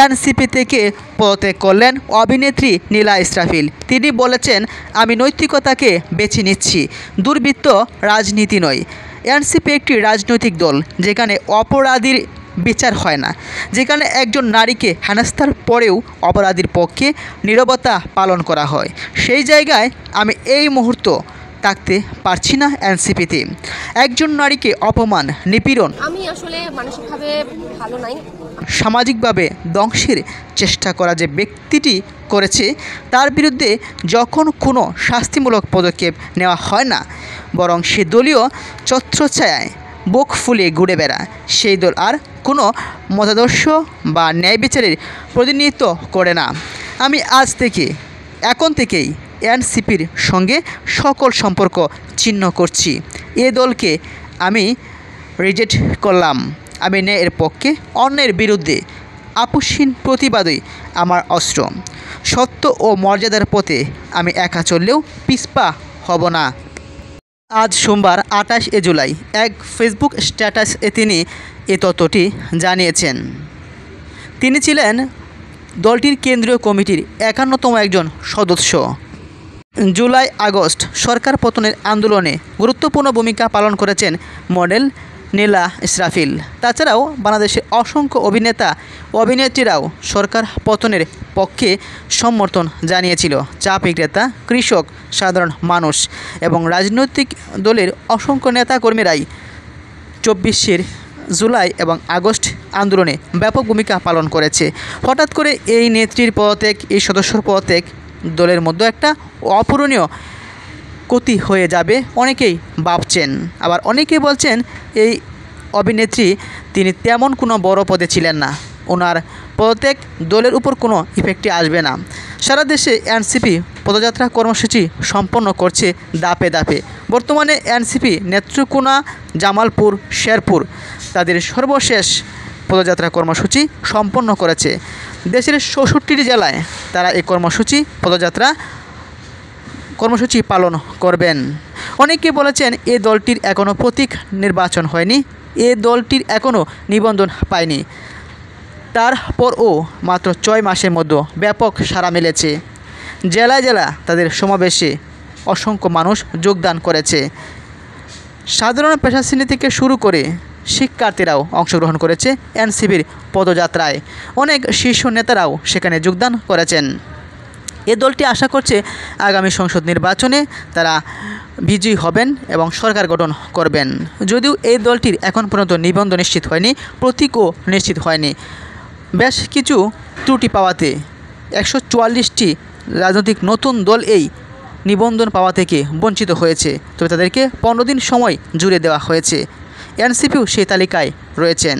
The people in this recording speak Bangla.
এনসিপি থেকে পদত্যাগ করলেন অভিনেত্রী নীলা ইসরাফিল। তিনি বলেছেন, আমি নৈতিকতাকে বেছে নিচ্ছি, দুর্বৃত্ত রাজনীতি নয়। এনসিপি একটি রাজনৈতিক দল যেখানে অপরাধীর বিচার হয় না, যেখানে একজন নারীকে হেনস্থার পরেও অপরাধীর পক্ষে নীরবতা পালন করা হয়। সেই জায়গায় আমি এই মুহূর্ত থাকতে পারছি না এনসিপিতে। একজন নারীকে অপমান, নিপীড়ন, আমি আসলে মানসিকভাবে ভালো নাই, সামাজিকভাবে ধ্বংসের চেষ্টা করা যে ব্যক্তিটি করেছে তার বিরুদ্ধে যখন কোনো শাস্তিমূলক পদক্ষেপ নেওয়া হয় না, বরং সে দলীয় ছত্রছায়ায় বুক ফুলিয়ে ঘুরে বেড়ায়, সেই দল আর কোনো মতাদর্শ বা ন্যায় বিচারের প্রতিনিধিত্ব করে না। আমি এখন থেকেই এনসিপির সঙ্গে সকল সম্পর্ক ছিন্ন করছি। এ দলকে আমি রিজেক্ট করলাম। আমি ন্যায়ের পক্ষে, অন্যের বিরুদ্ধে আপোষহীন প্রতিবাদই আমার অস্ত্র। সত্য ও মর্যাদার পথে আমি একা চললেও পিছপা হব না। আজ সোমবার 28 জুলাই এক ফেসবুক স্ট্যাটাসে তিনি এ তথ্যটি জানিয়েছেন। তিনি ছিলেন দলটির কেন্দ্রীয় কমিটির 51তম একজন সদস্য। জুলাই আগস্ট সরকার পতনের আন্দোলনে গুরুত্বপূর্ণ ভূমিকা পালন করেছেন মডেল নীলা ইসরাফিল। তাছাড়াও বাংলাদেশের অসংখ্য অভিনেতা অভিনেত্রীরাও সরকার পতনের পক্ষে সমর্থন জানিয়েছিল। চা বিক্রেতা, কৃষক, সাধারণ মানুষ এবং রাজনৈতিক দলের অসংখ্য নেতাকর্মীরাই 24 জুলাই এবং আগস্ট আন্দোলনে ব্যাপক ভূমিকা পালন করেছে। হঠাৎ করে এই নেত্রীর পদত্যাগ, এই সদস্যর পদত্যাগ দলের মধ্যে একটা অপূরণীয় ক্ষতি হয়ে যাবে অনেকেই ভাবছেন। আবার অনেকেই বলছেন এই অভিনেত্রী তিনি তেমন কোনো বড় পদে ছিলেন না, ওনার পদত্যাগ দলের উপর কোনো ইফেক্টই আসবে না। সারা দেশে এনসিপি পদযাত্রা কর্মসূচি সম্পন্ন করছে ধাপে ধাপে। বর্তমানে এনসিপি নেত্রকোনা, জামালপুর, শেরপুর তাদের সর্বশেষ পদযাত্রা কর্মসূচি সম্পন্ন করেছে। দেশের 64টি জেলায় তারা এই কর্মসূচি পালন করবেন। অনেকে বলেছেন এই দলটির এখনও প্রতীক নির্বাচন হয়নি, এ দলটির এখনও নিবন্ধন পায়নি। তারপরও মাত্র 6 মাসের মধ্যে ব্যাপক সাড়া মিলেছে। জেলায় তাদের সমাবেশে অসংখ্য মানুষ যোগদান করেছে। সাধারণ পেশাশ্রেণী থেকে শুরু করে শিক্ষার্থীরাও অংশগ্রহণ করেছে এনসিপির পদযাত্রায়। অনেক শীর্ষ নেতারাও সেখানে যোগদান করেছেন। এ দলটি আশা করছে আগামী সংসদ নির্বাচনে তারা বিজয়ী হবেন এবং সরকার গঠন করবেন। যদিও এই দলটির এখন পর্যন্ত নিবন্ধন নিশ্চিত হয়নি, প্রতীকও নিশ্চিত হয়নি। বেশ কিছু ত্রুটি পাওয়াতে 144টি রাজনৈতিক নতুন দল এই নিবন্ধন পাওয়া থেকে বঞ্চিত হয়েছে। তবে তাদেরকে 15 দিন সময় জুড়ে দেওয়া হয়েছে। এনসিপিও সেই তালিকায় রয়েছেন।